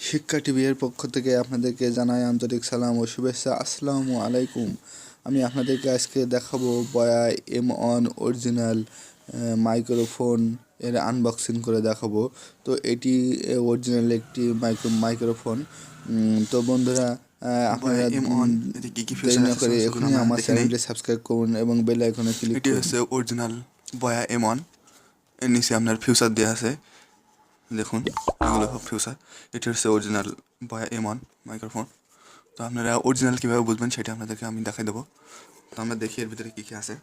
শিক্ষা টিভির পক্ষ থেকে আপনাদেরকে জানাই আন্তরিক সালাম ও শুভেচ্ছা। আসসালামু আলাইকুম। আমি আপনাদেরকে আজকে দেখাবো বয়া M1 অরিজিনাল মাইক্রোফোন এর আনবক্সিং করে দেখাবো। তো এটি অরিজিনাল একটি মাইক্রোফোন। তো বন্ধুরা, আপনারা দেরি না করে এখনই আমার চ্যানেলটি সাবস্ক্রাইব করুন এবং বেল আইকনে ক্লিক এটি করুন। হচ্ছে অরিজিনাল বয়া M1। এর নিচে আপনার ফিউচার দেওয়া আছে, দেখুন এগুলো সব ফিউচার। এটি হচ্ছে অরিজিনাল বয়া M1 মাইক্রোফোন। তো আপনারা অরিজিনাল কীভাবে বুঝবেন সেটা আপনাদেরকে আমি দেখাই দেবো। তো আমরা দেখি এর ভিতরে কী কী আছে।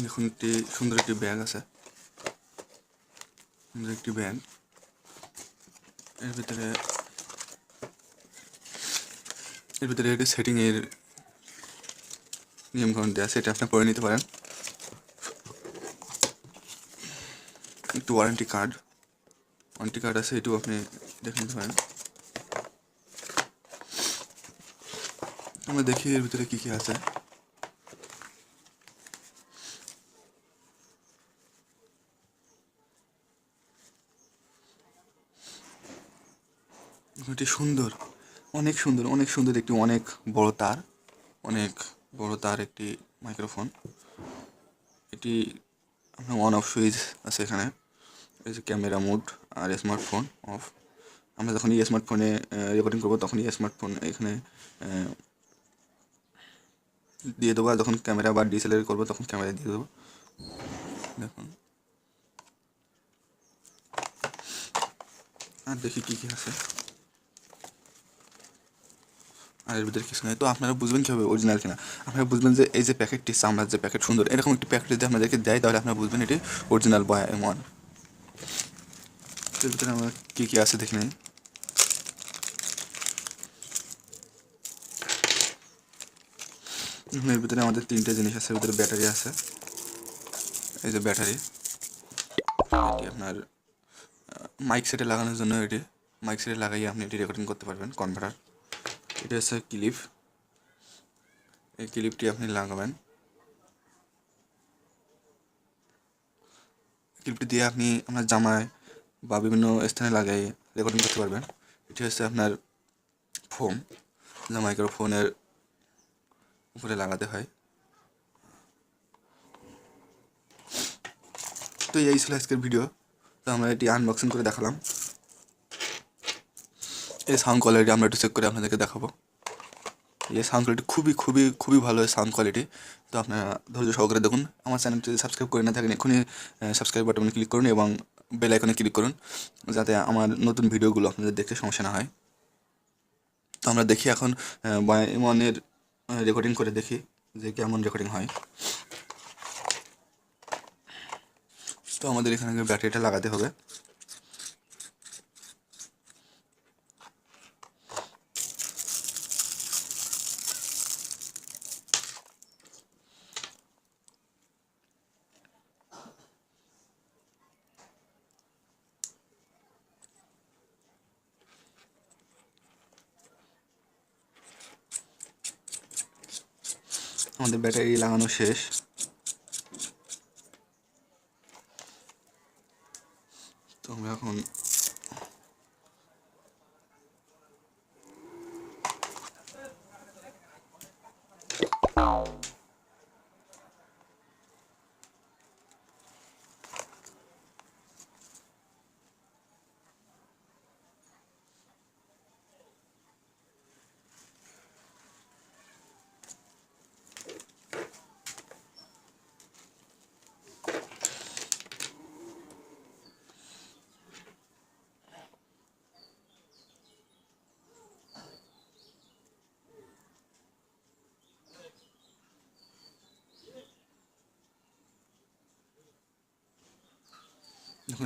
দেখুন একটি সুন্দর একটি ব্যাগ আছে, সুন্দর একটি ব্যাগ। এর ভিতরে একটি সেটিংয়ের নিয়মকানুন দেওয়া আছে, এটা আপনি পড়ে নিতে পারেন। একটু ওয়ারেন্টি কার্ড আছে, এটিও আপনি দেখে নিতে পারেন। আমরা দেখি এর ভিতরে কী কী আছে। এটি সুন্দর, অনেক সুন্দর একটি অনেক বড় তার একটি মাইক্রোফোন। এটি আপনার অন অফ সুইচ আছে এখানে। এই যে ক্যামেরা মোড আর স্মার্টফোন অফ। আমরা যখন এই স্মার্টফোনে রেকর্ডিং করবো তখন এই স্মার্টফোন এখানে দিয়ে দেবো, আর যখন ক্যামেরা বা DSLR করবো তখন ক্যামেরা দিয়ে দেবো। দেখুন, আর দেখি কী কী আছে। আর এর ভিতরে কিছু নেই। তো আপনারা বুঝবেন কীভাবে অরিজিনাল কিনা? আপনারা বুঝবেন যে এই যে প্যাকেটটি, চামড়ার যে প্যাকেট সুন্দর, এরকম একটি প্যাকেট যদি আপনাদেরকে দেয় তাহলে আপনারা বুঝবেন এটি অরিজিনাল বয়া M1। এর ভিতরে আমরা কী কী আছে দেখে নিই। এর ভিতরে আমাদের তিনটে জিনিস আছে। এর ভিতরে ব্যাটারি আছে, এই যে ব্যাটারি। এটি আপনার মাইক সেটে লাগানোর জন্য, এটি মাইক সেটে লাগাইয়ে আপনি এটি রেকর্ডিং করতে পারবেন, কনভার্টার। এটা হচ্ছে ক্লিপ, এই ক্লিপটি আপনি লাগাবেন। ক্লিপটি দিয়ে আপনি আপনার জামায় বা বিভিন্ন স্থানে লাগাই রেকর্ডিং করতে পারবেন। এটি হচ্ছে আপনার ফোম, যা মাইক্রোফোনের উপরে লাগাতে হয়। তো এই ছিল আজকের ভিডিও। তো আমরা এটি আনবক্সিং করে দেখালাম। এই সাউন্ড কোয়ালিটি আমরা একটু চেক করে আপনাদেরকে দেখাবো। এই সাউন্ড কোয়ালিটি খুবই ভালো সাউন্ড কোয়ালিটি। তো আপনারা ধৈর্য সহকারে দেখুন। আমার চ্যানেলটি সাবস্ক্রাইব করে না থাকেন এখনই সাবস্ক্রাইব বাটনে ক্লিক করুন এবং বেল আইকনে ক্লিক করুন, যাতে আমার নতুন ভিডিওগুলো আপনাদের দেখতে সমস্যা না হয়। তো আমরা দেখি এখন বয়া M1 এর রেকর্ডিং করে দেখি যে কেমন রেকর্ডিং হয়। তো আমাদের এখানে ব্যাটারিটা লাগাতে হবে। আমাদের ব্যাটারি লাগানো শেষ। তো আমরা এখন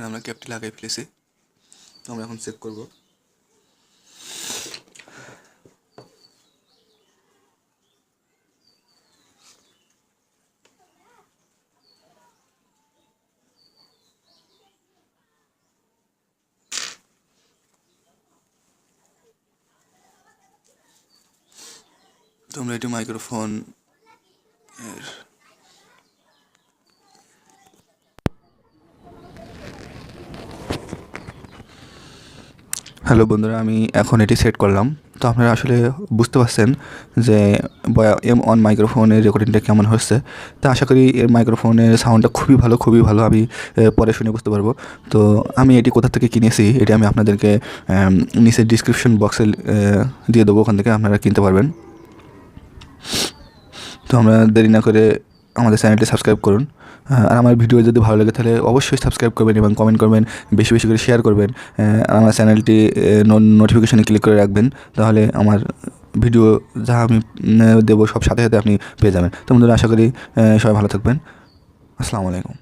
আমরা ক্যাপটি লাগাই ফেলেছি। তো আমরা এখন চেক করব। তোমরা এটি মাইক্রোফোন এর হ্যালো বন্ধুরা, আমি এখন এটি সেট করলাম। তো আপনারা আসলে বুঝতে পারছেন যে বয়া M1 মাইক্রোফোনের রেকর্ডিংটা কেমন হচ্ছে। তো আশা করি এর মাইক্রোফোনের সাউন্ডটা খুবই ভালো। আমি পরে শুনে বুঝতে পারবো। তো আমি এটি কোথা থেকে কিনেছি এটি আমি আপনাদেরকে নিচে ডিসক্রিপশন বক্সে দিয়ে দেবো, ওখান থেকে আপনারা কিনতে পারবেন। তো আমরা দেরি না করে আমাদের চ্যানেলটি সাবস্ক্রাইব করুন। আর আমার ভিডিও যদি ভালো লাগে তাহলে অবশ্যই সাবস্ক্রাইব করবেন এবং কমেন্ট করবেন, বেশি করে শেয়ার করবেন। আর আমার চ্যানেলটি নোটিফিকেশনে ক্লিক করে রাখবেন, তাহলে আমার ভিডিও যা আমি দেবো সব সাথে আপনি পেয়ে যাবেন। তো বন্ধুরা, আশা করি সবাই ভালো থাকবেন। আসসালামু আলাইকুম।